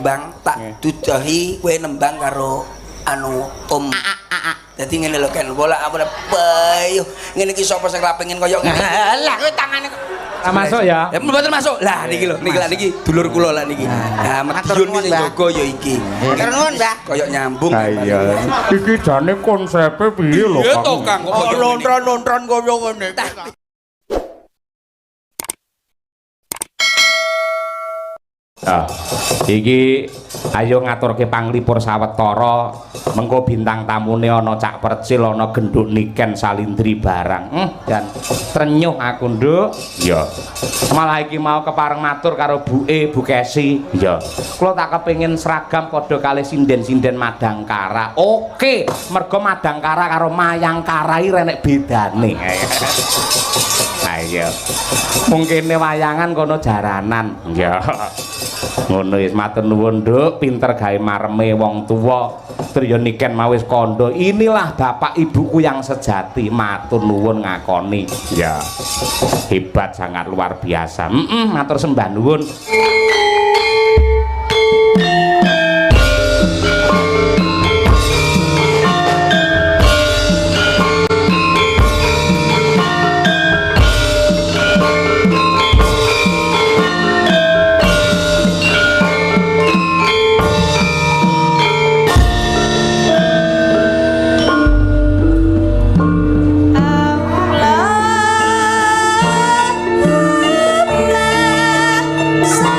nembang tak dudahi kowe nembang karo anu Om. Dadi ngene lho kan bola apa bayo ngene iki sapa sing kepengin koyo ngene. Lah kowe tangane Lah masuk ya. Ya mboten masuk. Lah niki lho, niki dulur kula lah niki. Nah, Madiun iki sing jaga ya iki. Matur nuwun, Mbah. Koyo nyambung. Iya. Iki jane konsepe piye lho, Kang? Ya to, Kang, kok koyo lontron-lontron koyo ngene. Nah, iki ayo ngaturke panglipur sawetara mengko bintang tamune ana Cak Percil ana Genduk Niken Salindri barang. Dan trenyuh aku nduk. Ya. Malah iki mau kepareng matur karo buke Bu Kesi. Ya. Kula tak kepengin seragam padha kalih sinden-sinden Madangkara. Oke, mergo Madangkara karo Mayangkara iki renek bedane. Ayo. Mungkin wayangan kono jaranan. Ya. Ngono wis matur nuwun Nduk, pinter gawe mareme wong tuwa. Triya Niken mawis kandha. Inilah bapak ibuku yang sejati. Matur nuwun ngakoni. Ya. Hebat sangat luar biasa. Matur sembah nuwun. Sa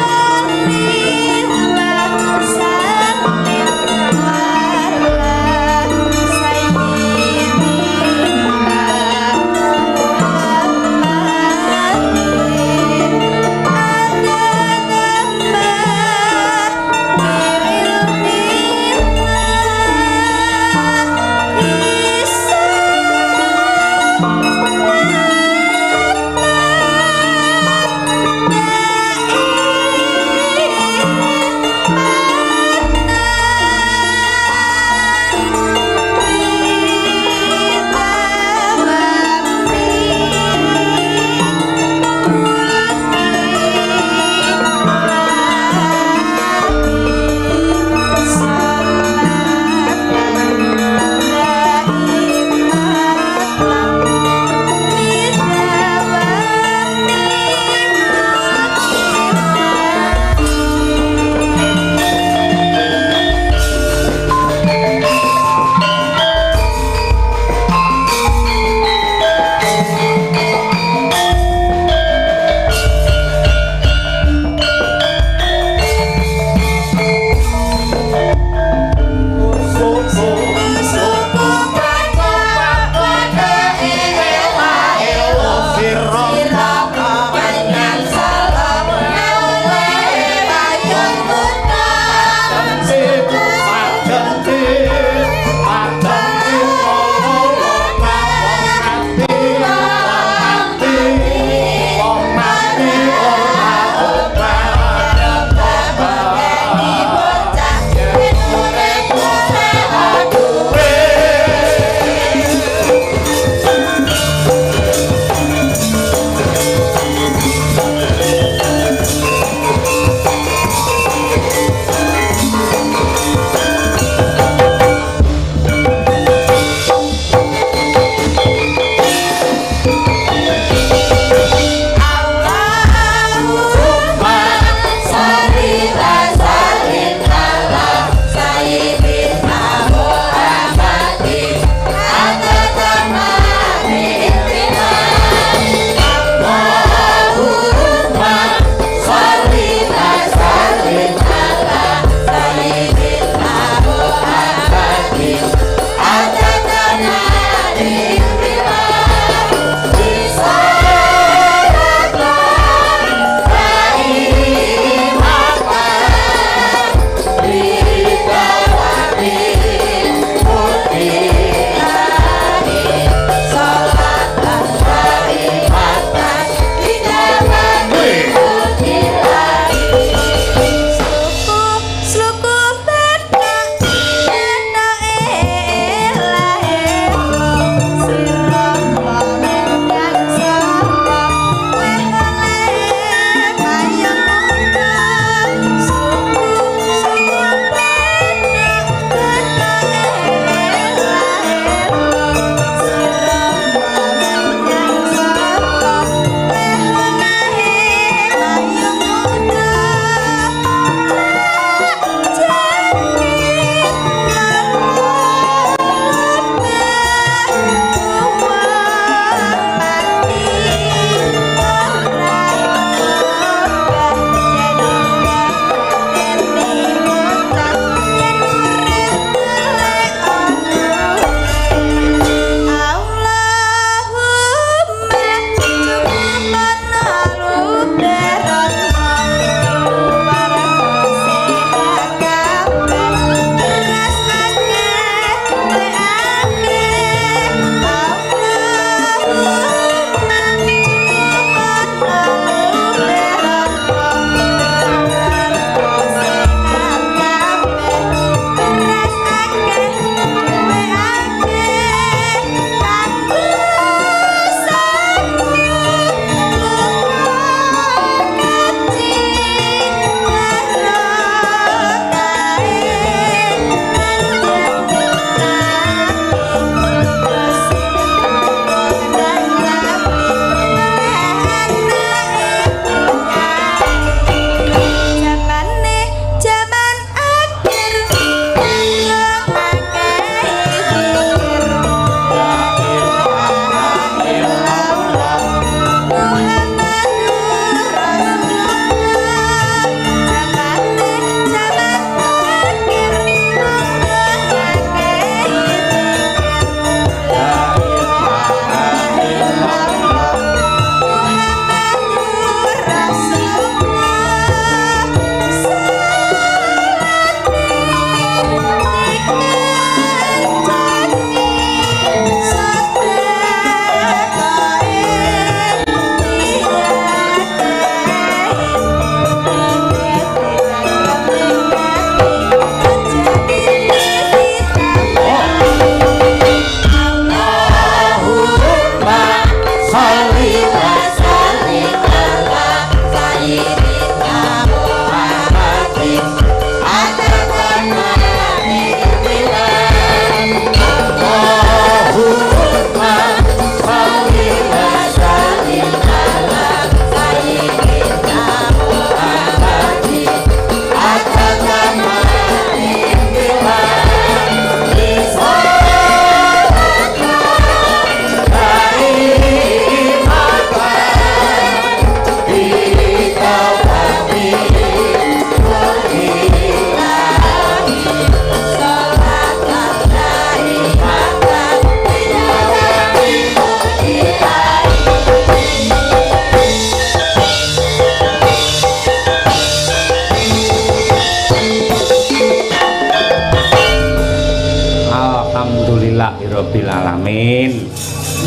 rabbil alamin.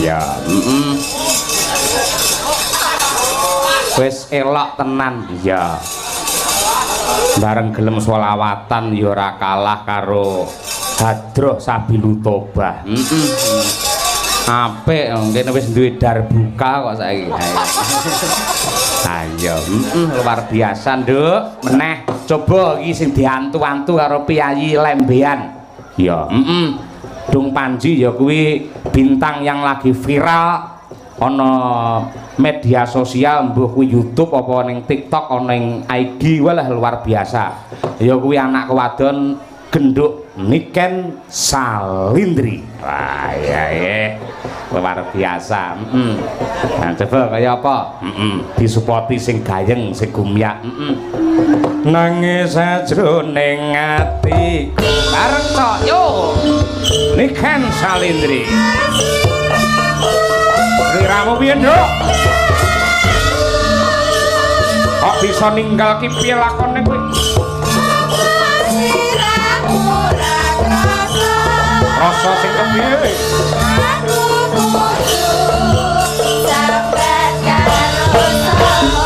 Ya, wis elok tenan ya. Bareng gelem sholawatan ya ora kalah karo hadroh sabilu tobah. Apik kene wis duwe dar buka kok saiki. Ayo, luar biasa, Nduk. Meneh coba iki sing diantu-antu karo Piyayi Lembean. Ya, Dung Panji ya kuwi bintang yang lagi viral ana media sosial, mbuh kuwi YouTube apa ning TikTok ana ning IG walah luar biasa. Ya kuwi anak wadon genduk Niken Salindri. Wah, ya. Luar biasa. Nah, coba kaya apa? Disupoti sing gayeng, sing gumyak. Nangis sajroning atiku. Bareng tok yo. Niken Salindri. Liramu piye, Nduk? Kok bisa ninggal ki piye lakone kuwi? Rasa sing kepiye?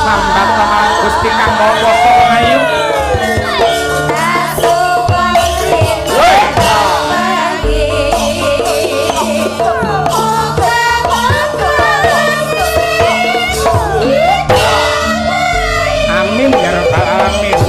Sambat sama Gusti Kang Maha Ayu. Amin ya rabbal alamin.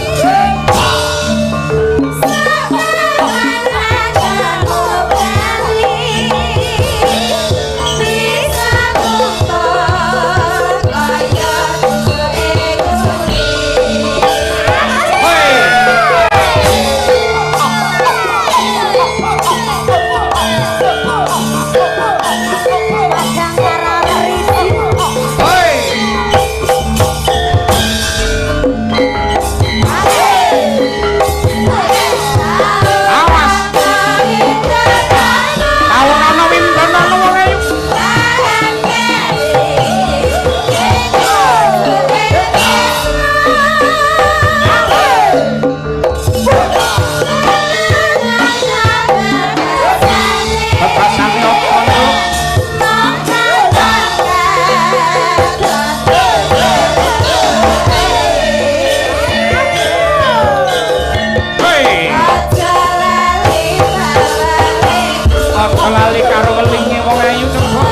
Lali karo welinge wong ayu coba.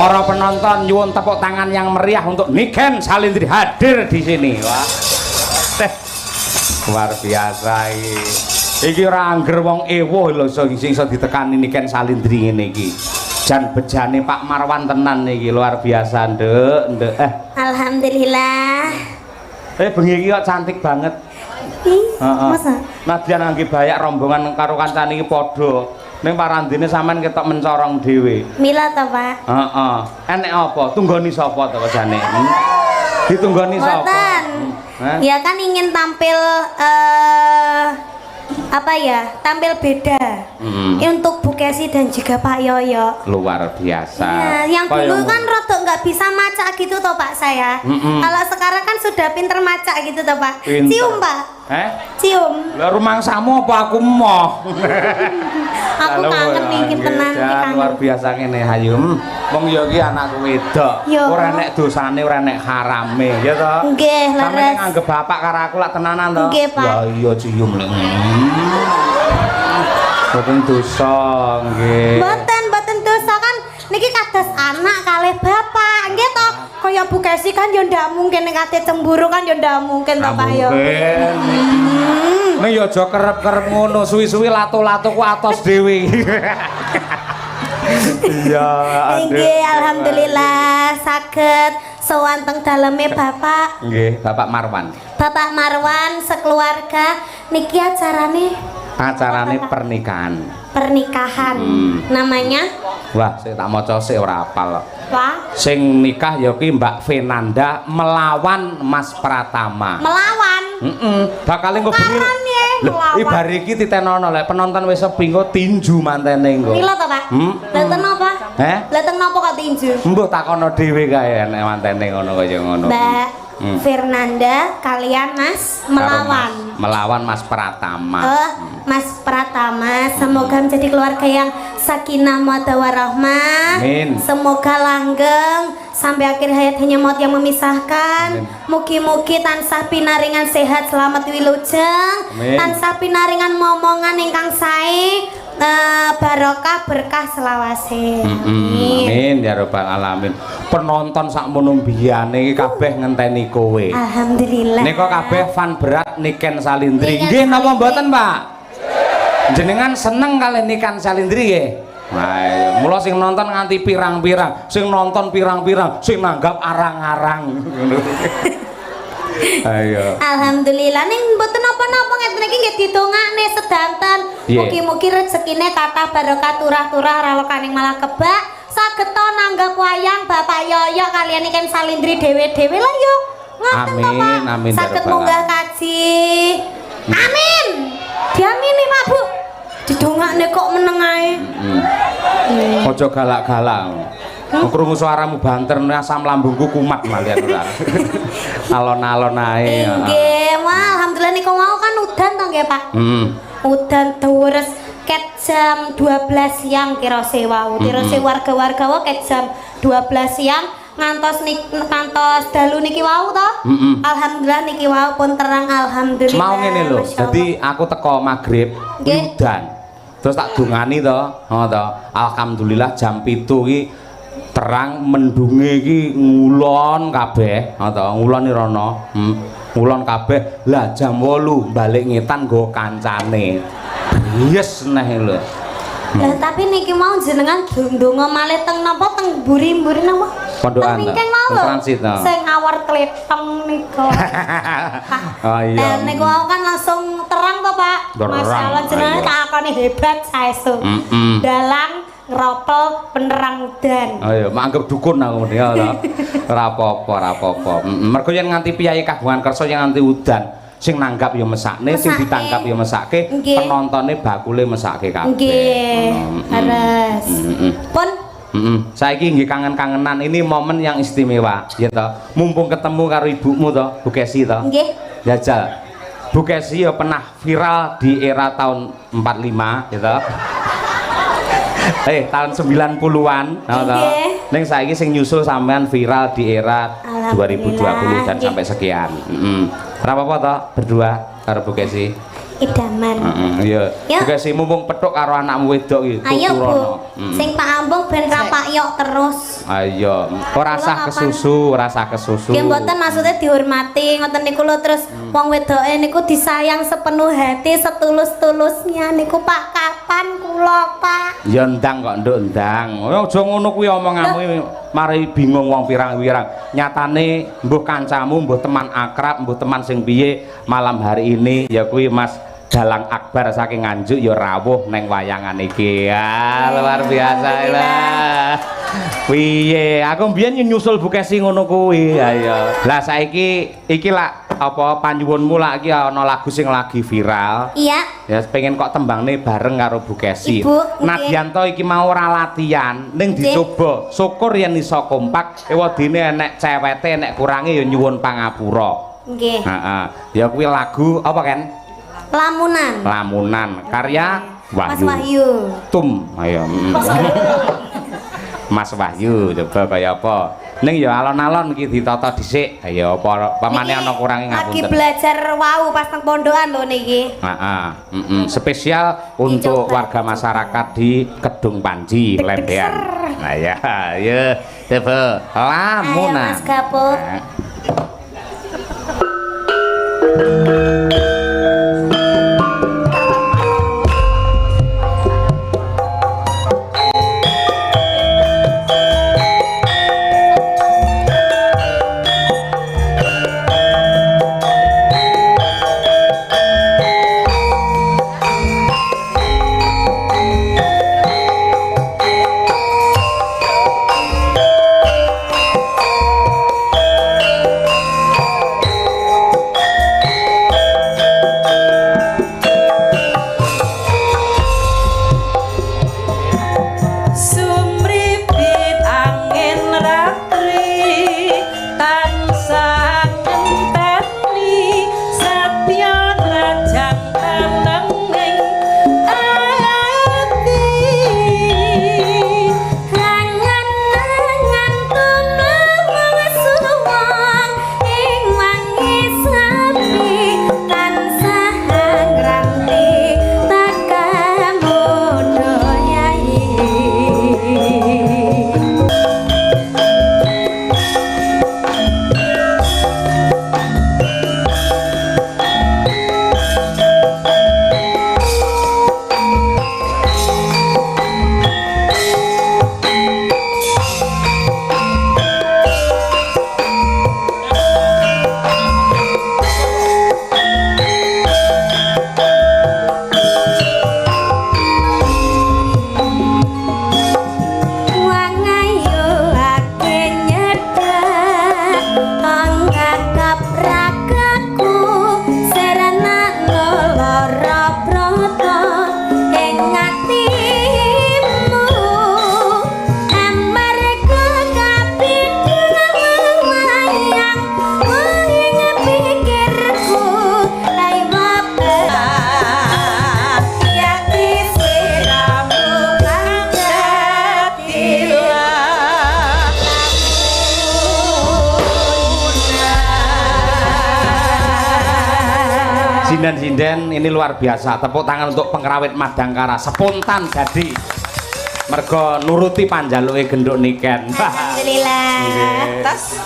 Para penonton nyuwun tepuk tangan yang meriah untuk Niken Salindri hadir di sini. Wah. Luar biasa iki. Iki ora angger wong ewo lho sing iso ditekani Niken Salindri ngene iki. Jan bejane Pak Marwan tenan iki luar biasa, Nduk. Alhamdulillah. Bengi iki kok cantik banget. Masa? Nadyan ngangge bayak rombongan karo kancane iki padha. Ning parandene sampean ketok mencorong dhewe. Mila to, Pak? Heeh. Enek apa? Tunggoni sapa to jane? Ditunggoni sapa? Boten. Ya kan ingin tampil apa ya? Tampil beda. Untuk Bu Kesi dan juga Pak Yoyo. Luar biasa. Ya, yang dulu kan rodok nggak bisa macak gitu toh Pak saya. Kalau sekarang kan sudah pinter macak gitu toh Pak. Pinter. Cium Pak. Cium. Lah rumangsamu apa aku moh? Aku kangen nih tenan iki luar biasa ngene Hayu. Wong yo iki anakku wedok. Ora enek dosane, ora enek harame, ya toh? Nggih, leres. Sampeyan nganggep bapak karo aku lak tenanan toh? Nggih, Pak. Lah iya cium lek. Boten dosa nggih. Boten dosa kan niki kados anak kalih bapak. Nggih toh? Kaya Bu Kesi kan yo ndak mungkin nek ate cemburu kan yo ndak mungkin toh Pak yo. Nek yo aja kerep-kerep ngono, suwi-suwi lato-lato ku atos dhewe. Iya, nggih alhamdulillah saged sowan teng daleme Bapak. Nggih, Bapak Marwan. Bapak Marwan sekeluarga niki acarane pernikahan. Pernikahan. Namanya? Wah, saya tak maca sik ora apal. Wah. Sing nikah ya ki Mbak Fenanda melawan Mas Pratama. Melawan. Bakal engko bengi. Melawan. Ibar iki titenono lek penonton wis sepi engko tinju mantene engko. Mila to, Pak? Lha ten napa? Lha ten napa kok tinju? Mbuh takono dhewe kae nek mantene ngono kaya ngono. Mbak Fernanda kalian Mas melawan. Melawan Mas Pratama. Mas Pratama, semoga menjadi keluarga yang sakinah mawaddah warahmah. Amin. Semoga langgeng sampai akhir hayatnya maut yang memisahkan. Mugi-mugi tansah pinaringan sehat selamat wilujeng. Tansah pinaringan momongan ingkang sae. Barokah berkah selawase. Amin ya rabbal alamin. Penonton sakmono mbiyane iki kabeh ngenteni kowe. Alhamdulillah. Nika kabeh fan berat Niken Salindri. Nggih napa mboten, Pak? Jenengan seneng kali Niken Salindri nggih? Nah, mula sing nonton nganti pirang-pirang, sing nonton pirang-pirang, sing nanggap arang-arang. Ayo. Alhamdulillah ning mboten napa-napa ngeten iki nggih didongakne sedanten. Mugi-mugi rezekine kathah barokah turah-turah ralokaning malah kebak saged to nanggap wayang Bapak Yoyo kalian Niken Salindri dhewe-dhewe lah yo. Ngoten to, Pak. Amin. Saged munggah kaji. Amin. Diamini, Pak, Bu. Didongakne kok meneng ae. Aja galak-galak. Krungu suaramu banter asam lambungku kumat malian ora. Alon-alon ae. Nggih, alhamdulillah niku mau kan udan to nggih, Pak. Udan deres ket jam 12 siang kira sewa. Kira warga-warga wae ket jam 12 siang ngantos dalu niki wau to. Alhamdulillah niki wau pun terang alhamdulillah. Mau ngene lho. Dadi aku teko magrib udan. Terus tak dungani to, to. Alhamdulillah jam 7 iki terang mendunge iki ngulon kabeh, to. Ngulon irana. Ngulon kabeh. Lah jam 8 balik ngetan nggo kancane. Yes neh lho. Lah tapi niki mau jenengan ndonga malih teng napa teng buri-buri napa? Pondokan to. Transit to. Sing awar kleteng niku. Oh iya. Niku kan langsung terang to, Pak. Masyaallah jenengan takoni hebat saestu. Dalang ngropel penerang udan. Oh iya, manggep dukun aku ya to. Ora apa-apa, ora apa-apa. Mergo yen nganti piyayi kagungan kersa yang nganti udan. Sing nanggap ya mesakne, sing ditangkap ya mesake, penontonnya bakule mesake kabeh. Nggih. Leres. Pun saiki nggih kangen-kangenan, ini momen yang istimewa, ya toh. Mumpung ketemu karo ibumu toh, Bu Kesi toh. Nggih. Jajal. Bu Kesi ya pernah viral di era tahun 45, ya toh. Tahun 90-an, neng saiki sing nyusul sampean viral di era 2020 dan sampai sekian. Apa toh berdua karo Bu Kesi? Idaman. Iya. Bu Kesi mumpung petuk karo anakmu wedok iki. Ayo, Bu. Sing Pak Ambung ben ra pakyok terus. Ayo. Ora rasa kesusu, rasa kesusu. Nggih mboten maksudnya dihormati ngoten niku lho terus wong wedoke niku disayang sepenuh hati setulus-tulusnya niku Pak kapan kula Pak? Ya ndang kok nduk ndang. Aja ngono kuwi omonganmu mari bingung wong pirang-pirang. Nyatane mbuh kancamu, mbuh teman akrab, mbuh teman sing piye malam hari ini ya kuwi Mas Dalang Akbar saking Nganjuk ya rawuh neng wayangan iki. Ya luar biasa lah. Piye? Aku mbiyen nyusul Bu Kesi ngono kuwi. Ayo. Lah saiki iki lak apa panyuwunmu lak iki ana lagu sing lagi viral. Iya. Ya pengen kok tembangne bareng karo Bu Kesi. Ibu, Nadyanto iki mau ora latihan, ning dicoba. Syukur yen iso kompak, ewadene enek cewete enek kurange ya nyuwun pangapura. Nggih. Heeh. Ya kuwi lagu apa kan? Lamunan. Lamunan karya Wahyu. Mas Wahyu. Tum, ayo. Mas Wahyu coba kaya apa? Ning ya alon-alon iki ditata dhisik. Ayo apa pamane ana kurange ngapunten. Lagi belajar wau pas nang pondokan lho niki. Heeh. Spesial untuk warga masyarakat di Kedung Panji, Lembean. Nah ya, ayo coba Lamunan. Ayo Mas Gapuk. sinden-sinden ini luar biasa. Tepuk tangan untuk pengrawit Madangkara. Spontan jadi mergo nuruti panjaluke genduk niken. Alhamdulillah. Tas.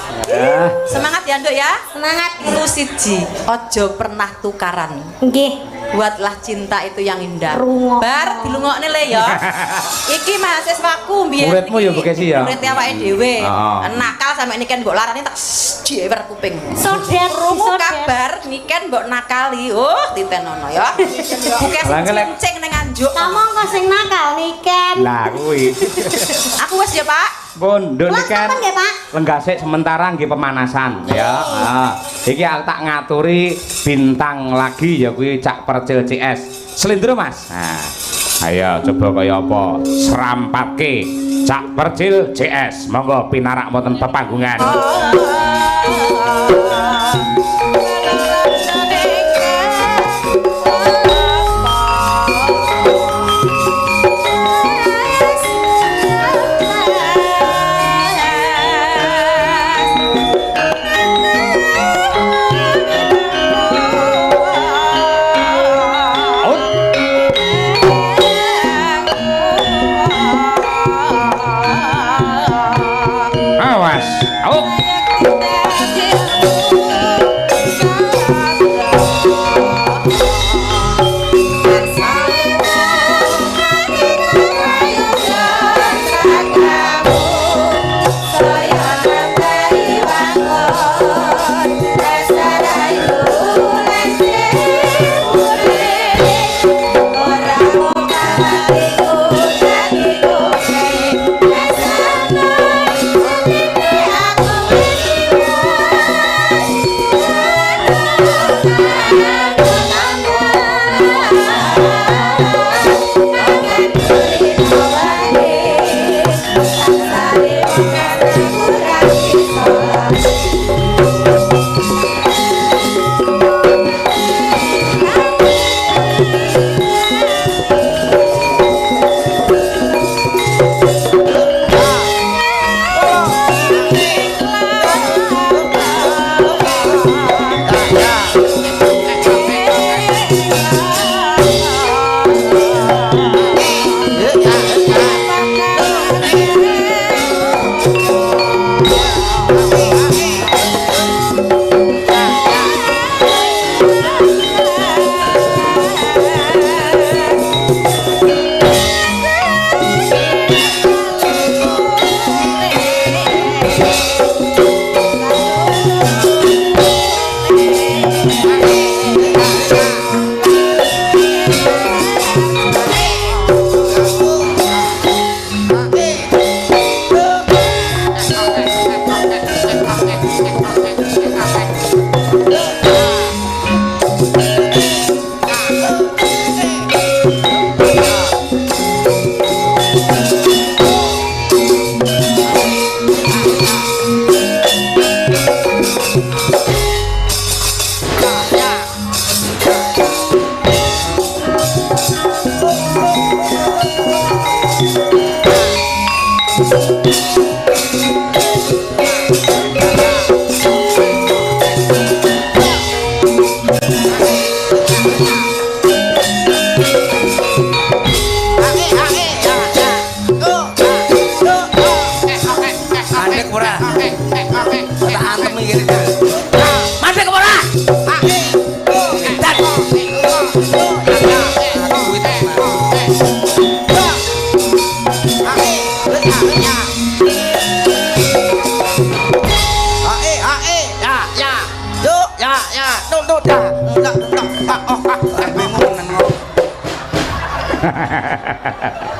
Semangat ya, Nduk ya. Semangat. Lu siji, ojo pernah tukaran. Nggih. Buatlah cinta itu yang indah. Rungok. Bar dilungokne le ya. Iki mahasiswaku mbiyen. Muridmu ya Bekesi ya. Murid awake dhewe. Heeh. Nakal sampe niken mbok larani tak jewer kuping. Sodet, Rungu sodet. kabar niken mbok nakali. Oh, titenono ya. Buke Lah, ngelek. cincing ning anjuk. Kamu kok sing nakal niken. Lah kuwi. Aku wis ya, Pak. Pun nduk Kelas niken. kapan nggih, Pak? Lenggasik sementara nggih pemanasan ya. Iki aku tak ngaturi bintang lagi ya kuwi Cak Percil CS. Slendro Mas. Nah, ayo coba kaya apa serampatke Cak Percil CS. Monggo pinarak wonten pepanggungan. Awas. Out. Mandek ora? Tak antem iki. Mandek ora?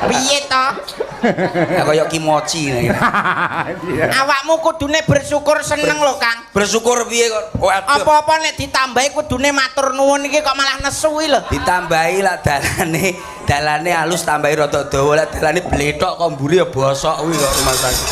Piye to? Kaya kimochi nek. Awakmu kudune bersyukur seneng lho, Kang. Bersyukur piye kok? Waduh. Apa-apa nek ditambahi kudune matur nuwun iki kok malah nesu iki lho. Ditambahi lah dalane halus tambahi rada dawa lah dalane bletok kok mburi ya bosok kuwi kok rumah sakit.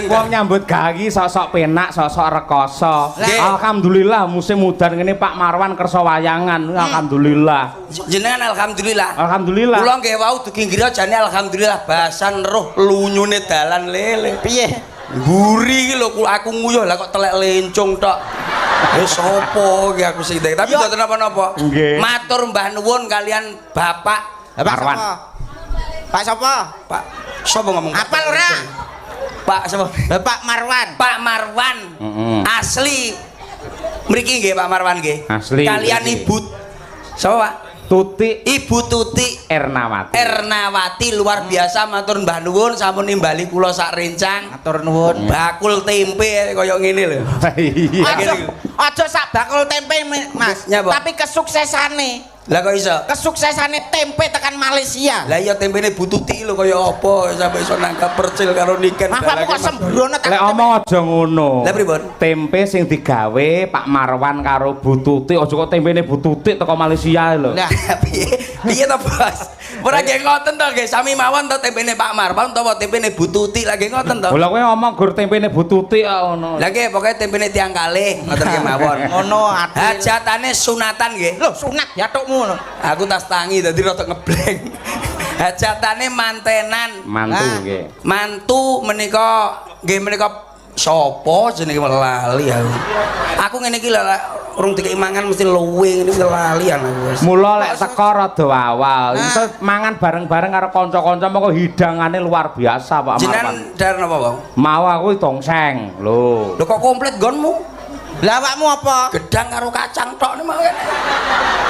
Wong nyambut gawe sosok penak, sosok rekoso. Alhamdulillah musim udan ngene Pak Marwan kersa wayangan. Alhamdulillah. Jenengan alhamdulillah. Alhamdulillah. Kula nggih wau dugi ngira jane alhamdulillah basan roh lunyune dalan lele. Piye? Mburi iki lho aku nguyuh lah kok telek lencung tok. Sopo iki aku sing tapi mboten napa-napa. Nggih. Matur mbah nuwun kalian Bapak Marwan. Pak sapa? Pak sapa ngomong? Apal ora? Pak sapa? Bapak Marwan. Pak Marwan. Asli mriki nggih Pak Marwan nggih. Asli. Kalian mriki. Ibu sapa Pak? Tuti Ibu Tuti Ernawati. Ernawati luar biasa matur mbah nuwun sampun nimbali kula sak rencang. Matur nuwun. Bakul tempe kaya ngene lho. Aja sak bakul tempe Mas. Nyapa? Tapi kesuksesanane. Lah kok iso? Kesuksesanane tempe tekan Malaysia. Lah iya tempene Bu Tuti lho kaya apa sampai iso nangkap percil karo niken. Apa kok sembrono tak. Lek omong aja ngono. Lah pripun? Tempe sing digawe Pak Marwan karo Bu Tuti aja kok tempene Bu Tuti teko Malaysia lho. Lah Piye? Piye to, Bos? Ora nggih ngoten to, nggih. Sami mawon to tempene Pak Marwan utawa tempene Bu Tuti lagi ngoten to. Lha kowe omong gur tempene Bu Tuti kok ngono. Lah nggih pokoke tempene tiang kalih ngoten nggih mawon. ngono adil. Hajatane sunatan nggih. Lho sunat yatukmu lho. Aku tas tangi dadi rada ngebleng. Hajatane mantenan. Mantu nggih. Mantu menika nggih menika sapa jenenge lali aku. Aku ngene iki lho urung dikeki mangan mesti luwe ngene iki lali aku wis. Mula lek teko rada awal, iso mangan bareng-bareng karo kanca-kanca moko hidangane luar biasa Pak Marwan. Jenengan dar napa, Bang? Mau aku tongseng lho. Lho kok komplit gonmu? Lah awakmu apa? Gedang karo kacang tok nih mawon.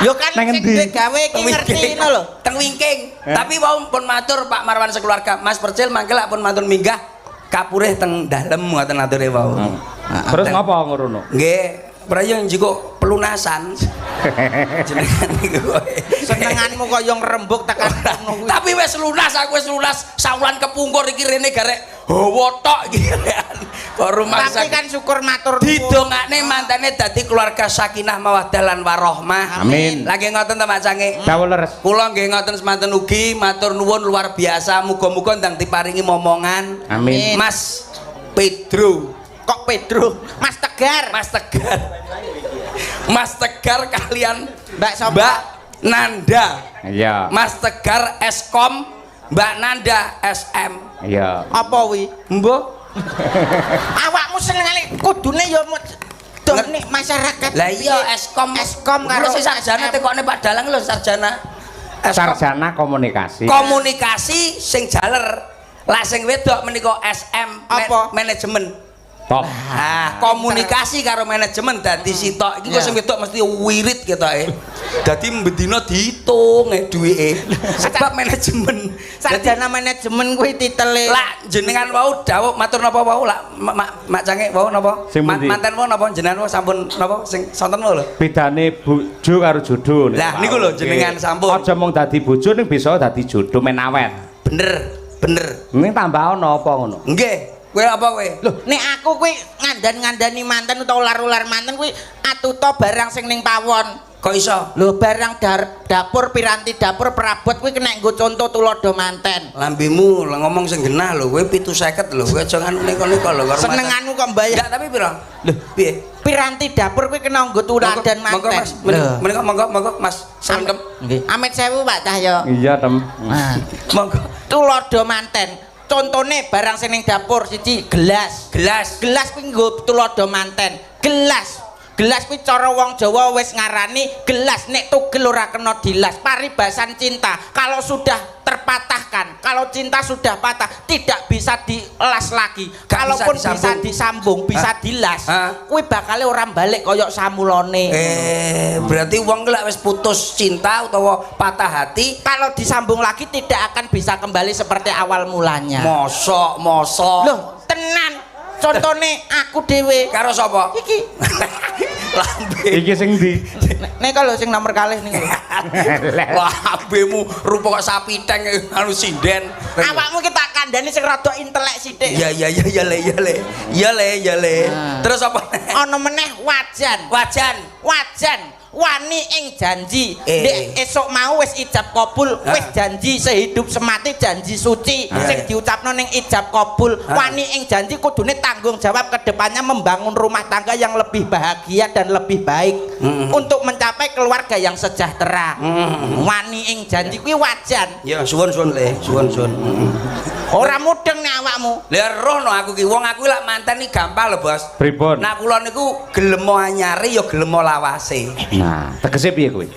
Yo kan Nang sing endi? duwe gawe iki ngerti ngono lho. Teng wingking. Tapi wau pun matur Pak Marwan sekeluarga. Mas Percil mangke lak pun matur minggah kapurih teng dalem ngoten ature wau. Terus ngapa ngono? Nggih, prayo njiko pelunasan. Jenengan niku kowe. Senenganmu kok yo ngrembug tekan ngono kuwi. Tapi wis lunas aku wis lunas saulan kepungkur iki rene garek hawa tok iki. Kok rumah Tapi kan syukur matur nuwun. didongakne mantene dadi keluarga sakinah mawaddah lan warahmah. Amin. Lagi ngoten to Mak Cange. Dawuh leres. Kula nggih ngoten semanten ugi matur nuwun luar biasa muga-muga ndang diparingi momongan. Amin. Mas Pedro, Kok Pedro? Mas Tegar. Mas Tegar. Mas Tegar kalian Mbak sapa? Mbak Nanda. Iya. Mas Tegar Eskom, Mbak Nanda SM. Iya. Apa wi? Mbok. Awakmu senengane kudune yo done masyarakat. Lah iya Eskom. Eskom karo karo si sarjana tekokne Pak Dalang lho sarjana. Eskom. Sarjana komunikasi. Komunikasi sing jaler. Lah sing wedok menika SM Apa? manajemen. Top. Ah, komunikasi karo manajemen dadi sitok iki kok sing wedok mesti wirid ketoke. Dadi mbedina diitung duweke. Sebab manajemen. Sarjana manajemen kuwi titele. Lah jenengan wau dawuh matur napa wau lak Mak Cange wau napa? Sing pundi? Manten wau napa jenengan wau sampun napa sing sonten wau lho. Bedane bojo karo jodoh. Lah niku lho jenengan sampun. Aja mung dadi bojo ning bisa dadi jodoh men awet. Bener, bener. Ning tambah ana apa ngono? Nggih. Kowe apa kowe? Loh, nek aku kuwi ngandani manten utawa ular-ular manten kuwi atuta barang sing ning pawon. Kok iso? Lho barang dapur piranti dapur perabot kuwi kena nggo conto tulodo manten. Lambemu lah ngomong sing genah lho, kowe 750 lho, kowe aja nganu nika lho karo Senenganmu kok mbayar. Enggak, tapi piro? Lho, piye? Piranti dapur kuwi kena nggo tuladan Monggo manten. Mas, monggo Mas, sangkem. Nggih. Amit 1000 Pak Cahyo. Iya, Tem. Nah, Monggo. tulodo manten. Contone barang sing ning dapur siji gelas. Gelas. Gelas kuwi nggo tulodo manten. Gelas. Gelas kuwi cara wong Jawa wis ngarani gelas nek tugel ora kena dilas. Paribasan cinta kalau sudah terpatahkan, kalau cinta sudah patah tidak bisa dielas lagi. Kalaupun bisa disambung, bisa dilas, kuwi bakale ora balik koyok samulone. Berarti wong lek wis putus cinta utawa patah hati, kalau disambung lagi tidak akan bisa kembali seperti awal mulanya. mosok. Loh, tenan. Contone aku dhewe Karo sapa? iki. Lambe. Iki sing ndi? Nek lho sing nomor kalih niku. Lambemu rupa kok sapi teng anu sinden. Awakmu ki tak kandhani sing rada intelek sithik. Ya le. Terus apa? Ana meneh wajan. Wajan. Wajan. wani ing janji nek esuk mau wis ijab kabul wis janji sehidup semati janji suci sing diucapno ning ijab kabul wani ing janji kudune tanggung jawab kedepannya membangun rumah tangga yang lebih bahagia dan lebih baik untuk mencapai keluarga yang sejahtera wani ing janji kuwi wajan ya suwun-suwun le suwun-suwun ora mudeng nek awakmu lha roh no aku ki wong aku lak manten iki gampang lho bos Pripun? nah kula niku gelem anyare ya gelem lawase Nah, tegese piye kuwi?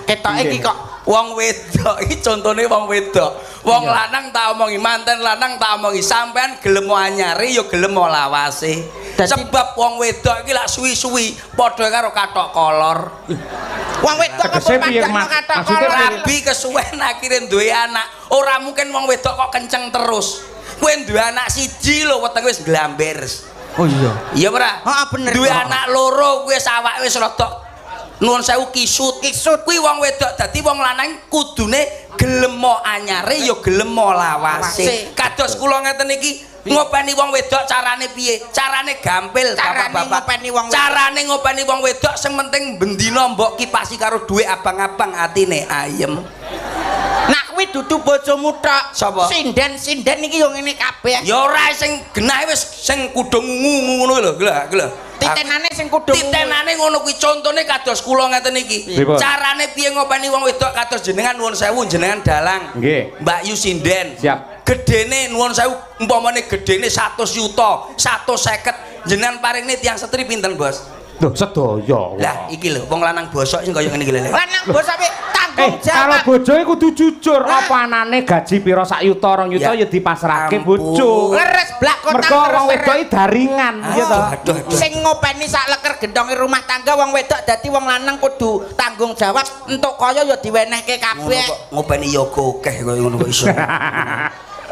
ketoke iki kok wong wedok iki contone wong wedok wong lanang tak omongi manten lanang tak omongi sampean gelem anyare ya gelem lawase sebab wong wedok iki lak suwi-suwi padha karo kathok kolor wong wedok kok Tegese piye, padha Mas? kathok Maksudnya kolor rabi kesuwen akhire duwe anak ora mungkin wong wedok kok kenceng terus kowe duwe anak siji lho wetenge wis glamber oh iya iya ora heeh bener duwe anak loro kuwi awake wis rada nuwun sewu kisut kuwi wong wedok dadi wong lanang kudune gelem anyare ya gelem lawase kados kula ngeten iki ngopeni wong wedok carane piye carane gampil bapak-bapak carane ngopeni wong wedok sing penting bendina mbok kipasi karo dhuwit abang-abang atine ayem nak kuwi dudu bojomu tok sapa sinden iki yo ngene kabeh ya ora sing genah wis sing kudu ngungu ngono lho gila titenane sing kudu titenane ngono kuwi contone kados kula ngeten iki carane piye ngopeni wong wedok kados jenengan nuwun sewu jenengan dalang nggih Mbak Yu sinden siap gedene nuwun sewu umpamane gedene 100 yuta 150 jenengan paringne tiyang setri pinten bos lho sedaya lah iki lho wong lanang bosok sing kaya ngene iki lho lanang bosok tanggung karo jawab bojoe kudu jujur apa anane gaji pira sak yuta 2 yuta ya dipasrahke bojo leres blak kontang mergo wong wedoke daringan ya to sing ngopeni sak leker gendonge rumah tangga wong wedok dadi wong lanang kudu tanggung jawab entuk kaya ya diwenehke kabeh ngopeni yoga akeh kaya ngono kok iso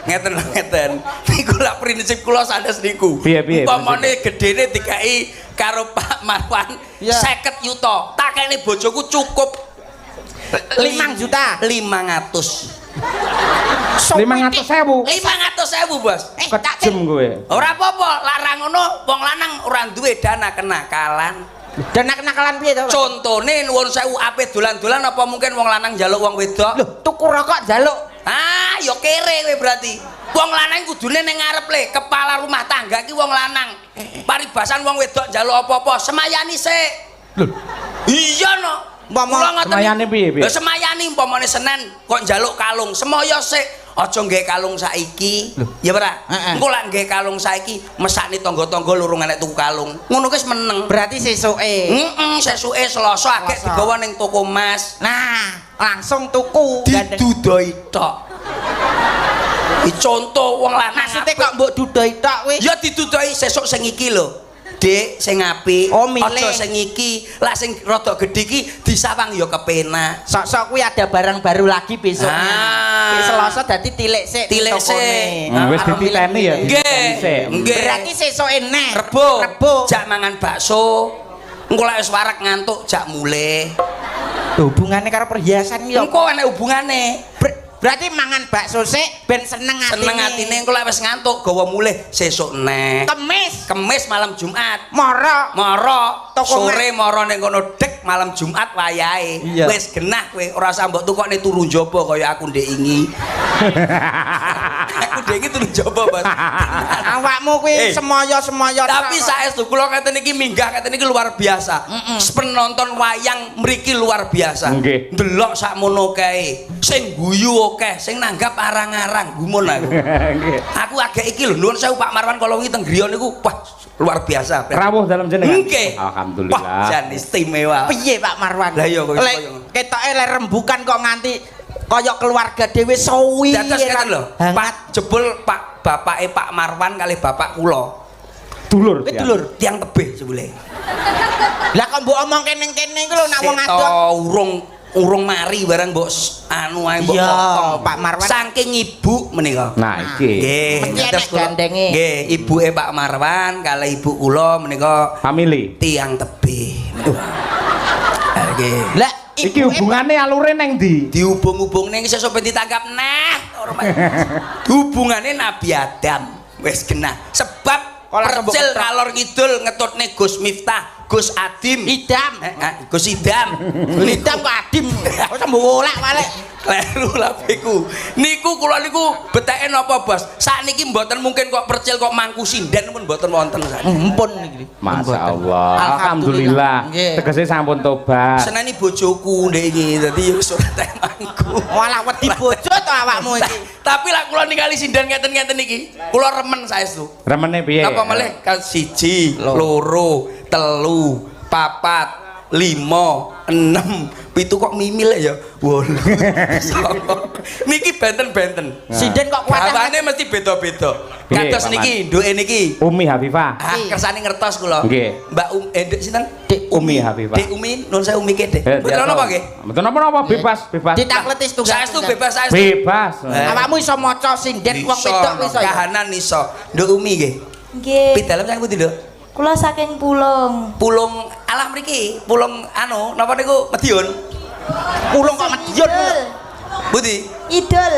ngeten niku lak prinsip kula sanes niku umpamane gedene dikai karo Pak Marwan 50 yuta takene bojoku cukup 5 juta 500 500.000 bos kejem kowe ora apa-apa larang ngono wong lanang ora duwe dana kenakalan kenakalan piye to contone nuwun sewu ape dolan-dolan apa mungkin wong lanang njaluk wong wedok lho tuku rokok njaluk yo kere kowe berarti wong lanang kudune ning ngarep le kepala rumah tangga ki wong lanang paribasan wong wedok njaluk apa-apa semayani sik lho iya no semayane piye lho semayani umpamane Senin kok njaluk kalung semoyo sik aja nggae kalung saiki ya ora engko lak nggae kalung saiki mesakne tangga-tangga lurung enek tuku kalung ngono wis meneng berarti sesuke sesuke Selasa agek digawa ning toko emas nah langsung tuku didudoi tok contoh wong lanang maksudnya kok mbok dudoi tok kuwi ya didudoi sesuk sing iki lho Dik sing apik aja sing iki lah sing rada gedhe iki disawang ya kepenak sok-sok kuwi ada barang baru lagi besoknya Selasa dadi tilik sik wis dititeni ya nggih berarti sesuke neh Rebo jak mangan bakso engko lek wis warak ngantuk jak mulih hubungane karo perhiasan iki engko ana hubungane berarti mangan bakso sik ben seneng atine engko lek wis ngantuk gawa mulih sesuk neh kemis malam Jumat moro sore moro ning kono dek malam Jumat wayahe wis genah kowe ora usah mbok tukokne turu njaba kaya aku ndek ingi aku ndek iki turu njaba Bos awakmu kuwi semoyo-semoyo tapi saestu kula ngeten iki minggah ngeten iki luar biasa penonton wayang mriki luar biasa ndelok sakmono kae sing guyu akeh sing nanggap arang-arang gumun aku aku agak iki lho nuwun sewu Pak Marwan kalau wingi teng griya niku wah luar biasa rawuh dalam jenengan nggih alhamdulillah wah jan istimewa piye Pak Marwan lah iya kok ketoke le rembukan kok nganti kaya keluarga dhewe suwi dados ngeten lho Pak jebul Pak bapake Pak Marwan kali bapak kula dulur tiang tebih jebule lah kok mbok omongke ning kene iku lho nek wong adon urung mari barang mbok anu ae mbok potong Pak Marwan saking ibu menika nah iki nggih gandenge nggih ibuke Pak Marwan kali ibu kula menika family tiang tebih nggih lah iki hubungane alure neng ndi dihubung-hubung ning sesuk ben ditanggap nah hubungane Nabi Adam wis genah sebab percil kalor kidul ngetutne Gus Miftah Gus Adim. Idam. Gus Idam. Idam kok Adim. Kok sembo olak balik. Kleru lah beku. Niku kula niku beteke napa, Bos? Sakniki mboten mungkin kok percil kok mangku sinden pun mboten wonten sakniki. Mumpun niki. Masyaallah. Alhamdulillah. Tegese sampun tobat. Seneni bojoku ndek iki. Dadi ya wis ora teh mangku. Walah wedi bojo to awakmu iki. Tapi lak kula ningali sinden ngeten-ngeten iki, kula remen saestu. Remene piye? Apa malih kan 1, 2, 3, 4, 5, 6, 7 kok mimil ya. 8. Niki benten-benten. Sinden kok kuat. Gawane mesti beda-beda. Kados niki, nduke niki. Umi Hafifah. Kersane ngertos kula. Nggih. Mbak Nduk sinten? Dik Umi Hafifah. Dik Umi, nun saya Umi ke Dik. Betul napa nggih? Betul napa bebas, bebas. Ditakletis tugas. Saestu bebas saestu. Bebas. Awakmu iso maca sinden wong wedok iso. Kahanan iso. Nduk Umi nggih. Nggih. Pidalem sang putih, Nduk? Kula saking Pulung. Pulung alah mriki, pulung anu napa niku Madiun. Pulung kok Madiun. Budi, Idul.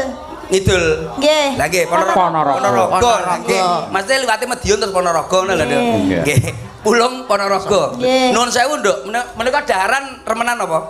ngidul. Nggih. Lah nggih Ponorogo. Nggih. Maksudnya liwate Madiun terus Ponorogo ngono lho, Nduk. Nggih. Pulung Ponorogo. Nggih. Nuwun sewu, Nduk. Menika daharan remenan apa?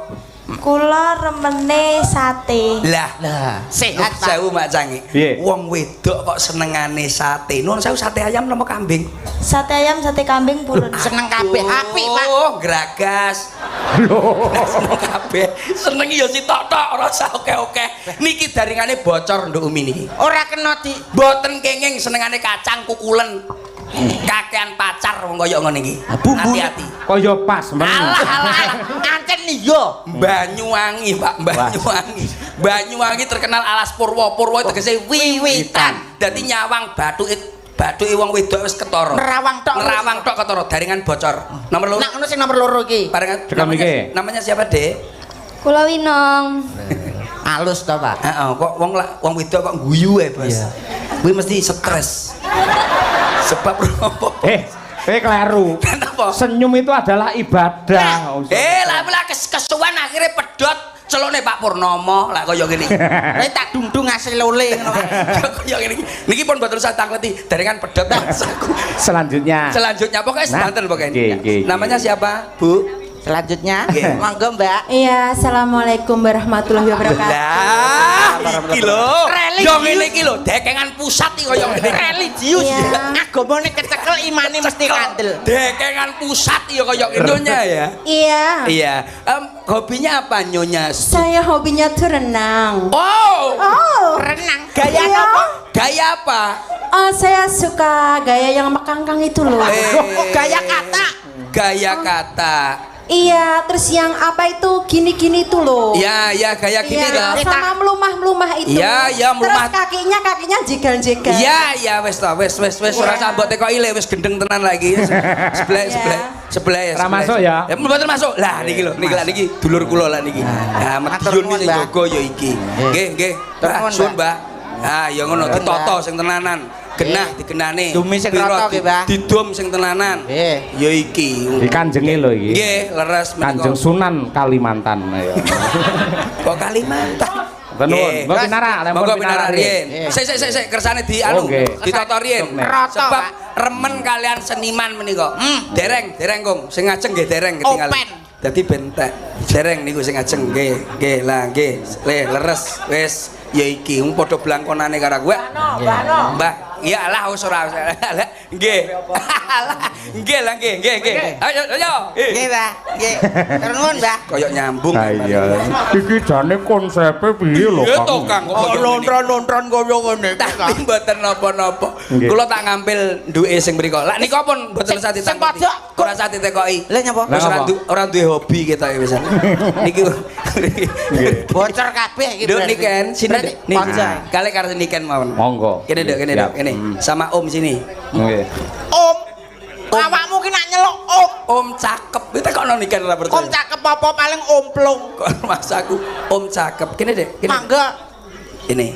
Kula remene sate. Lah, Sehat, Pak. sewu Mak Cangi. Piye? Wong wedok kok senengane sate. Nuwun sewu sate ayam napa kambing? Sate ayam, sate kambing purun. Seneng kabeh apik, Pak. Oh, geragas. Lho. Seneng kabeh. Senengi ya sitok-tok ora usah oke-oke. Niki daringane bocor Nduk Umi niki. Ora kena di Mboten kenging senengane kacang kukulen. Kakean pacar wong kaya ngono iki. Bumbune. Hati-hati. Kaya pas men. alah ancen iya. Banyuwangi, Pak, Banyuwangi. Banyuwangi terkenal alas Purwo. Purwo tegese wiwitan. Dadi nyawang bathuke wong wedok wis ketara. Nerawang tok ketara, daringan bocor. Nomor loro. Nak ngono sing nomor loro iki. Barengan Cekam iki. namanya siapa, Dek? Kula Winong. Halus to, Pak. Heeh, kok wong wedok kok guyu ae, Bos. Kuwi mesti stres. Sebab apa? Kleru. Kenapa? Senyum itu adalah ibadah. Lah kesuwen akhirnya pedot celone Pak Purnomo lah kaya ngene. Nek tak dungdung asli lole ngono. Kaya ngene. Niki pun mboten usah takleti, daringan pedot bangsaku. Selanjutnya Pokoknya sedanten pokoknya. Nggih. Namanya siapa, Bu? Selanjutnya, Nggih. monggo Mbak. Iya, assalamualaikum warahmatullahi wabarakatuh. Lah, iki lho. Religius. Yo ngene iki lho, dekengan pusat iki kaya ngene. Religius. Iya. Agamane kecekel, imane mesti kandel. Dekengan pusat iki kaya nyonya ya. Iya. Iya. Hobinya apa nyonya? Saya hobinya tuh renang. Oh. Oh. Renang gaya Iya. apa? Gaya apa? Oh, saya suka gaya yang makangkang itu loh. Oh, gaya kata. Gaya kata. Iya, terus yang apa itu gini-gini tuh loh. Ya, gaya gini Iya, dah. sama melumah-melumah itu. Iya, melumah. Terus kakinya jegal-jegal. Iya, wes ora usah mbok tekoki le wis gendeng tenan lagi. Sebelah ya. Ra masuk ya? Ya mboten masuk. Lah niki lho, niki dulur kula lah niki. Nah, Madiun iki sing jaga ya iki. Nggih. Sun, Mbak. Ah, ya ngono ditoto sing tenanan. Genah digenane. Dumi sing rata nggih, Mbah. Didum sing tenanan. Nggih. Ya iki. Iki kanjenge lho iki. Nggih, leres Kanjeng Sunan Kalimantan ya. Kok Kalimantan? Tenun, mbok pinara, monggo pinara riyen. Sik kersane di anu, ditata riyen. Sebab remen kalian seniman menika. Dereng Kong, sing ngajeng nggih dereng ketinggalan. Dadi bentek. Dereng niku sing ngajeng nggih. Lah nggih, leres wis ya iki wong padha blangkonane karo kowe. Mbah, iya lah wis ora. Nggih. Nggih lah nggih. Ayo. Nggih, Mbak. Nggih. Nuwun, Mbak. Kaya nyambung. Iya. Iki jane konsepe piye lho, Ya to, Kang? Kang. kok Lontron kaya ngene. Tapi mboten napa-napa. Nggih. Kula tak ngambil duwe sing mriko. Lah nika pun mboten usah Sing ditakoki. pojok. Ora usah ditekoki. Lah nyapa? Wis Lah apa? ora duwe hobi kita ya wisan. Niki. Bocor kabeh iki. Nduk niken sini Berarti Nduk. Nih. pojok. Kali karo niken mawon. Monggo. Kene Nduk, kene Nduk, kene. Sama Om sini. Nggih. Om. Awakmu ki nak nyeluk Om. Om cakep. Kita kok niken ora percaya. Om cakep apa paling omplung. Kok mas aku Om cakep. Kene Dek, kene. Mangga. Ini.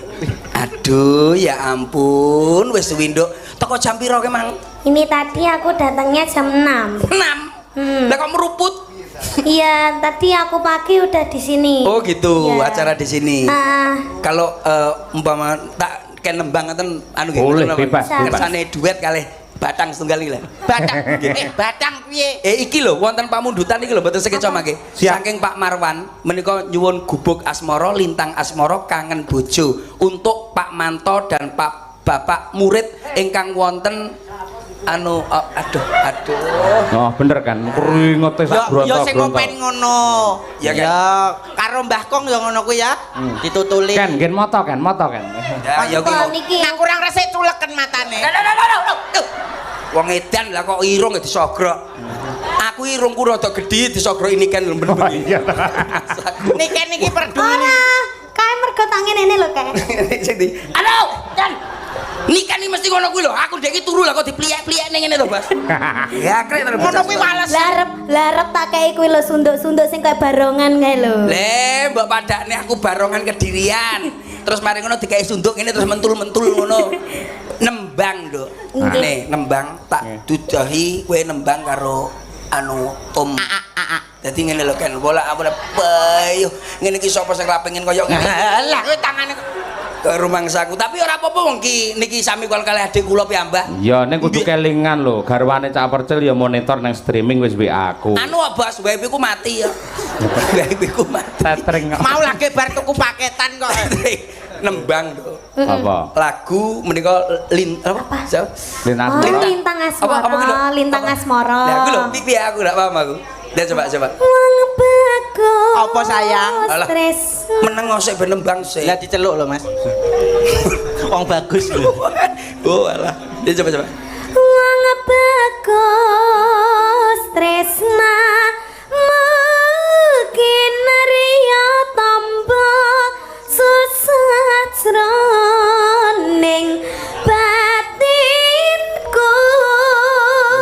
Aduh, ya ampun, wis suwi Nduk. Teko jam piro ke Mang? Ini tadi aku datangnya jam 6. 6. Lah kok meruput? Iya, tadi aku pagi udah di sini. Oh gitu, Iya. acara di sini. Kalau umpama tak ken nembang ngeten anu nggih. Boleh, ngoten apa? bebas, bebas. Kersane duet kalih batang setunggal iki lho. Batang. Batang piye? Iki lho wonten pamundutan iki lho mboten sekeca mangke. Saking Pak Marwan menika nyuwun gubuk asmara lintang asmara kangen bojo untuk Pak Manto dan Pak Bapak murid ingkang wonten aduh. Oh, bener kan. Kringete sak Ya sing bronto-bronto. ngopen ngono. Ya, kan? Ya karo Mbah Kong ya ngono kuwi ya. Ditutuli. Kan ngen moto kan. Ya Apa ki. niki? Nah kurang resik culeken matane. Wong edan lah kok irung disogrok. Aku irungku rada gedhi disogrok ini kan lho bener. Iya. Niken iki peduli. Ora, kae mergo tangen ini lho kae. Sing di. Aduh, Dan. Nikah ini mesti ngono kuwi lho. Aku ndek iki turu lah kok dipliek-pliek ning ngene lho, Bos. Ya krek terus. Ngono kuwi males. Larep tak kei kuwi lho sunduk-sunduk sing kaya barongan kae lho. Le, mbok padakne aku barongan Kedirian. Terus mari ngono dikei sunduk ngene terus mentul-mentul ngono. Nembang, Nduk. Nih, nembang tak dudahi kowe nembang karo anu Om. Dadi ngene lho kan, bola bayu. Ngene iki sapa sing lapengin koyo ngene. Lah kowe tangane Ke rumangsaku, tapi ora apa-apa wong ki niki sami kal kalih adik kula piyambak. Ya ning kudu kelingan lho, garwane Cak Percil ya monitor nang streaming wis WA aku. Anu Bos, wifi ku mati ya. Wifi ku mati. Tethering. mau lagi bar tuku paketan kok. Nembang lho. Apa? Lagu menika apa? Siapa? Lintang Oh, Asmara. lintang asmara. Apa gitu? Lintang Apa? asmara. Lah aku lho, pipi aku enggak paham aku. Dan coba. Wong bagus. Apa, sayang? Alah. Stres. Meneng sik ben nembang sik. Lah diceluk lho, Mas. Wong bagus lho. Oh alah. Dia coba. Wong bagus tresna mungkin riya tamba susah jroning batinku.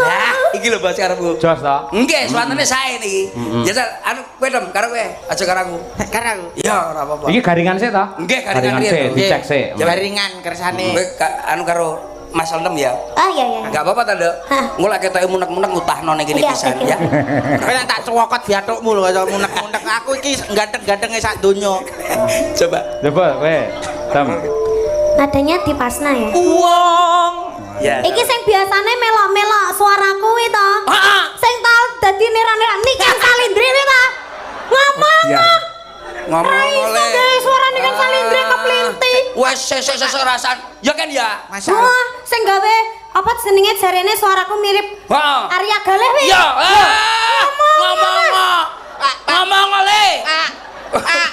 Lah, iki lho Bos karepku. Jos to. Nggih, suwantene sae niki. Jajal anu kowe dom karo kowe, aja karo aku. Karo aku. Ya ora apa-apa. Iki garingan sik to? Nggih, garingan sik, riyen. dicek sik. Jaringan kersane. Kowe anu karo Mas Lenem ya. Ah iya iya. Enggak apa-apa ta, Nduk. Hah. Engko lek ketoke munek-munek ngutahno ning kene Iya, pisan iya. ya. Kowe nek tak cewokot biatukmu lho kaya munek-munek. Aku iki ganteng-gantenge sak donya. Coba. Coba kowe. Tem. Nadanya dipasna ya. Wong Ya. Iki sing biasane melok-melok suaraku kuwi to. Heeh. Sing tau dadi nira-nira Niken Salindri kuwi to. Ngomong. Ya. Ngomong oleh. Suara Niken Salindri keplinti. Wes sesuk rasan. Ya kan ya. masalah. Wah, sing gawe apa jenenge jarene suaraku mirip Heeh. Arya Galih kuwi. Ya. Ngomong oleh.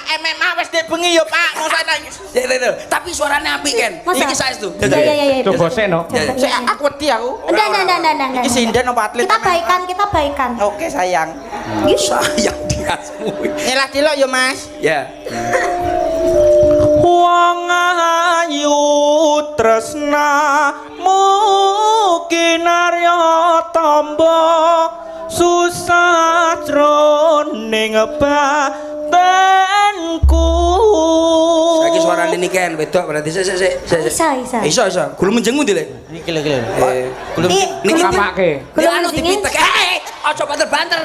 MMA wis dibengi yo, Pak. Mosok nangis. Ya, tapi suaranya apik kan. Masa? Iki saestu. Iya. Coba sik no. Ya, Sik aku wedi aku. Ndak. Iki sinden apa atlet? Kita baikan. Oke, sayang. sayang diasmu. Nyelah dilok yo, Mas. Ya. Wong ayu tresna mungkin arya tamba susah jroning batenku. Saiki suarane Niken wedok berarti sik. Iso. Gulu menjengmu ndi, Le? Iki lho. Gulu Niki kapake. Ya anu dipitek. Aja banter-banter.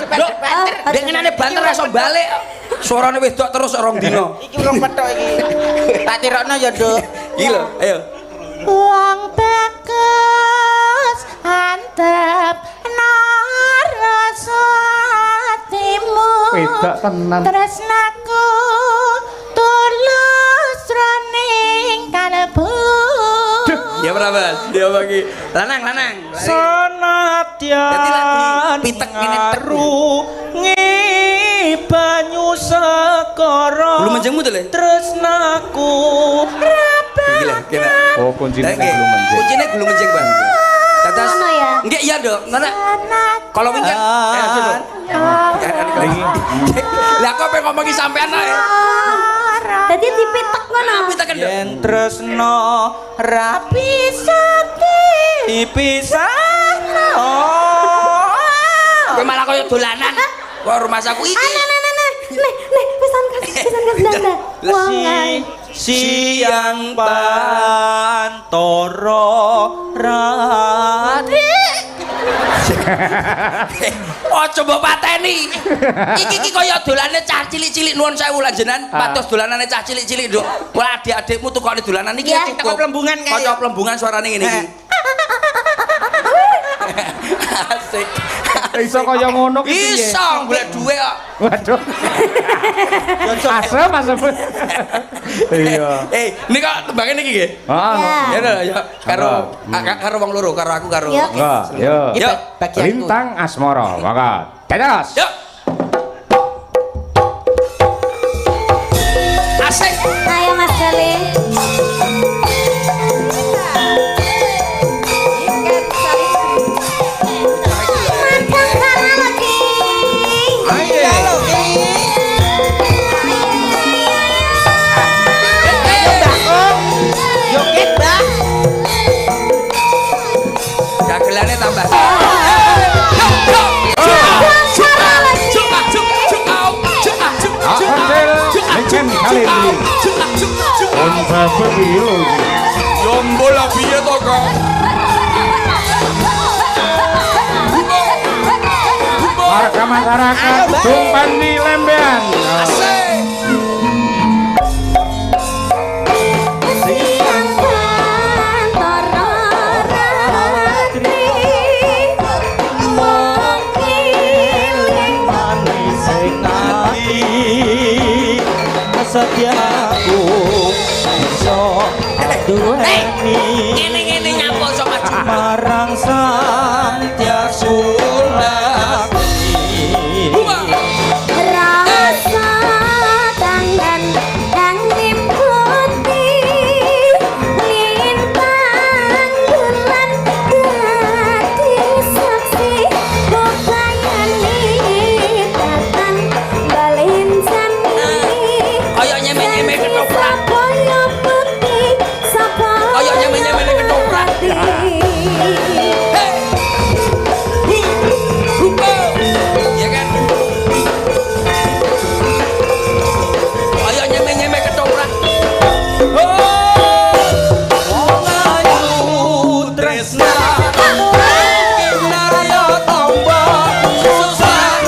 Dengenane banter iso balik. Suarane wedok terus rong dino. Iki urung petok iki. Tak tirokno ya, Nduk. Iki lho, ayo. Wong bagus antep narasa atimu Wedok tenan. tresnaku tulus roning kalbu Ya berapa? Dia bagi lanang. senadyan pitek ngene banyu sekara Belum menjengmu tuh, Le? tresnaku Gila. Oh, kuncinya belum menjeng. Kuncinya belum menjeng, Bang. Tetes. Ngono ya? Enggak iya, Dok. Mana? Kalau winjang, ayo Dok. Lah kok pengen ngomongin sampean ae. Dadi dipitek ngono. Pitekan, Dok. yen tresno rapi dipisahno Kowe malah koyo dolanan. Kok rumah saku iki. Nih, pisan kas ndak. siang pantoro rati Oh coba pateni. Iki kaya dolane cah cilik-cilik nuwun sewu lan jenengan patos dolanane cah cilik-cilik, Nduk. Wah adik-adikmu tukokne dolanan iki Ya, cukup. cakep lembungan kae. Kaya lembungan suarane ngene iki. Asik. Iso kaya ngono ki piye? Iso golek dhuwit kok. Waduh. Asem asem. Iya. Ini kok tembangnya niki nggih. Ah. Ya lho ya karo wong loro, karo aku karo. Yo. Yo. Yuk, Lintang asmara, maka. Dados. Yuk. Asik. Ayo Mas Gali. Mantap karena lagi. Yokit, Mbah. Dagelane tambah. Mencen kali ini. Onta pemilu. Yombol lah piye to, Kak? Warga masyarakat tumpan di lembean. Asik. Setiaku iso duweni Ngene nyapa sama marang sang tiasulak Rasa tangan yang nimbuti lintang bulan dadi saksi bukayani datang balin jani Kaya nyeme-nyeme ketoprak. Kaya putih sapa Kaya nyeme-nyeme ketoprak. Ya kan? Kaya nyeme-nyeme ketoprak. wong ayu tresna kinarya tombo susah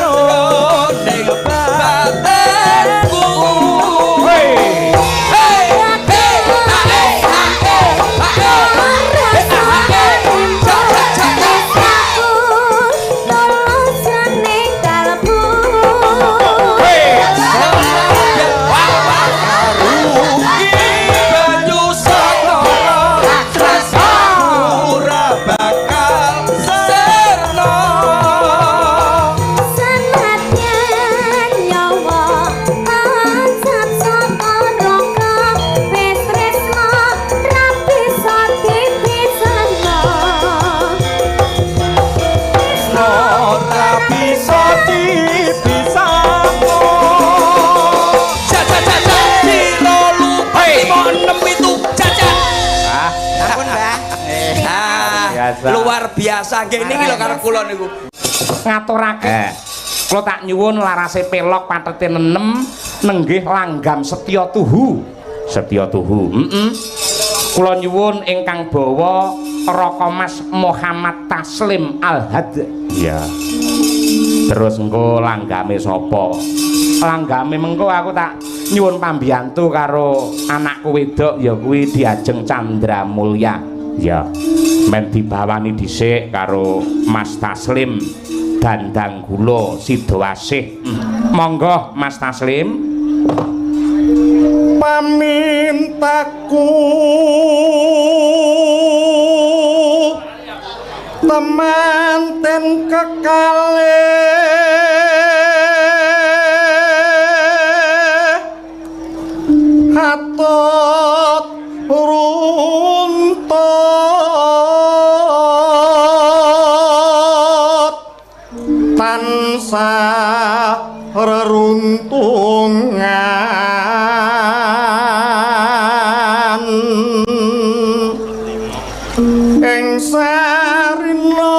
ning batenku banyu sakara tresna ora bakal serna ora bisa dipisahno dilo lupa Mau 6 itu jajan. ampun Mbah Biasa. Luar biasa. Nggih niki lho karo kula niku. Ngaturake. Kula tak nyuwun larase pelok patete nenem nenggih langgam setya tuhu. Setya tuhu. Kula nyuwun ingkang bawa Raka Mas Muhammad Taslim Al-Had. Iya. Terus engko langgame sapa? Langgame mengko aku tak nyuwun pambiyantu karo anakku wedok ya kuwi Diajeng Candra Mulya. Ya. Men dibawani dhisik karo Mas Taslim Dandang Gula Sidowasih. Monggo Mas Taslim. pamintaku temanten kekalih hatut runtut tansah reruntungan ing sarina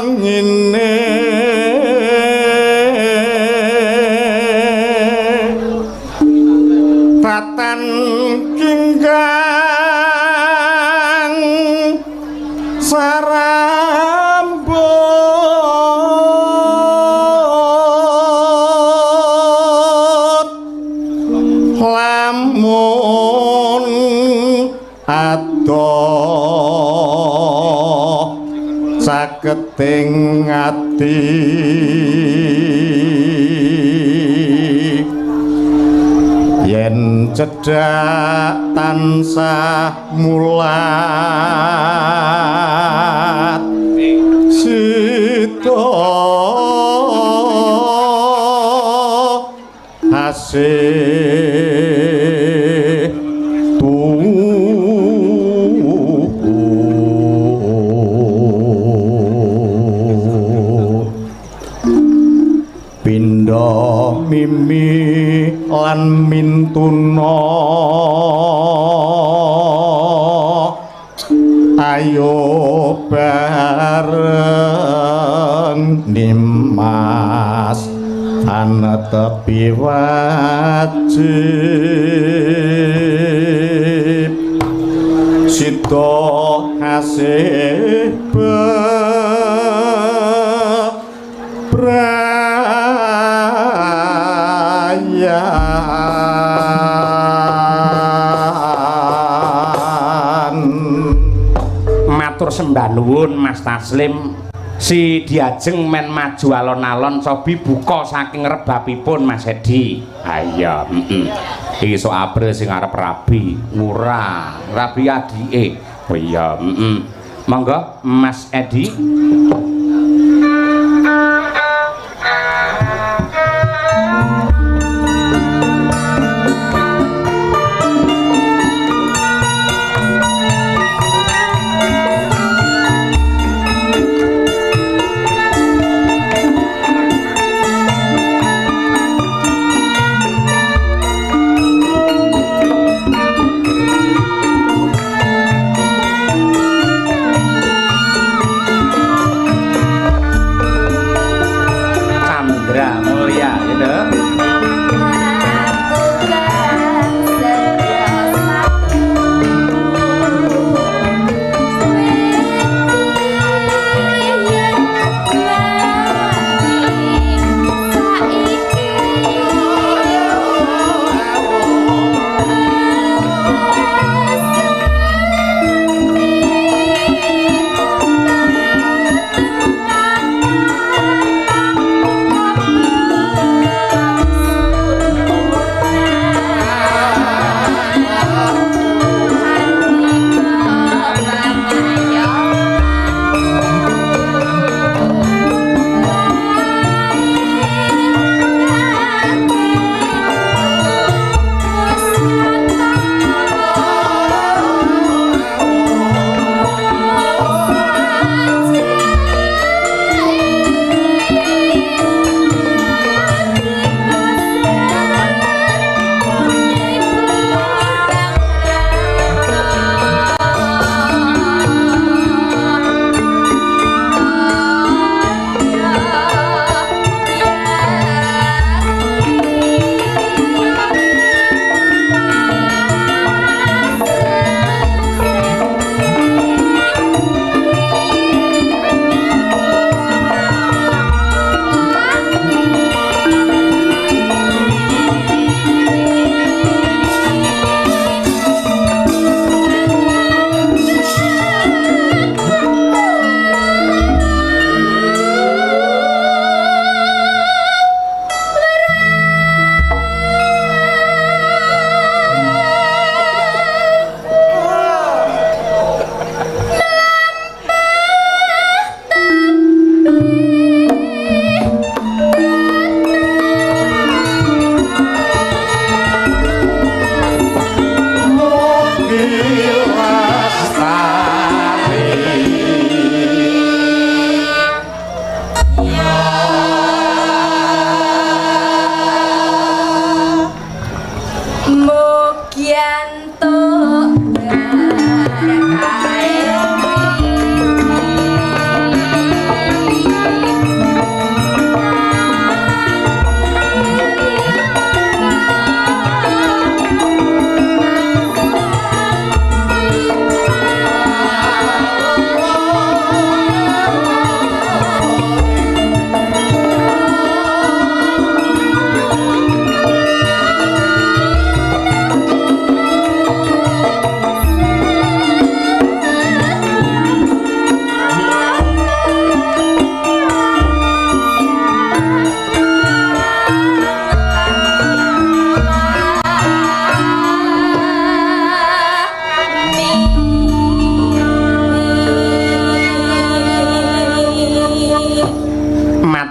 sawangine ratan kinggang sarambut lamun saketing ati yen cedhak tansah mulat sita asih pindha mimi lan mintuna ayo bareng nimas ana tepi wajib sita asih matur sembah nuwun Mas Taslim si diajeng men maju alon-alon cobi buka saking rebabipun Mas Edi ayo iki sok April sing arep rabi murah rabi adike oh iya monggo Mas Edi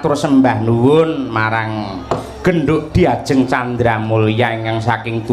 matur sembah nuwun marang Genduk Diajeng Candramulya ingkang saking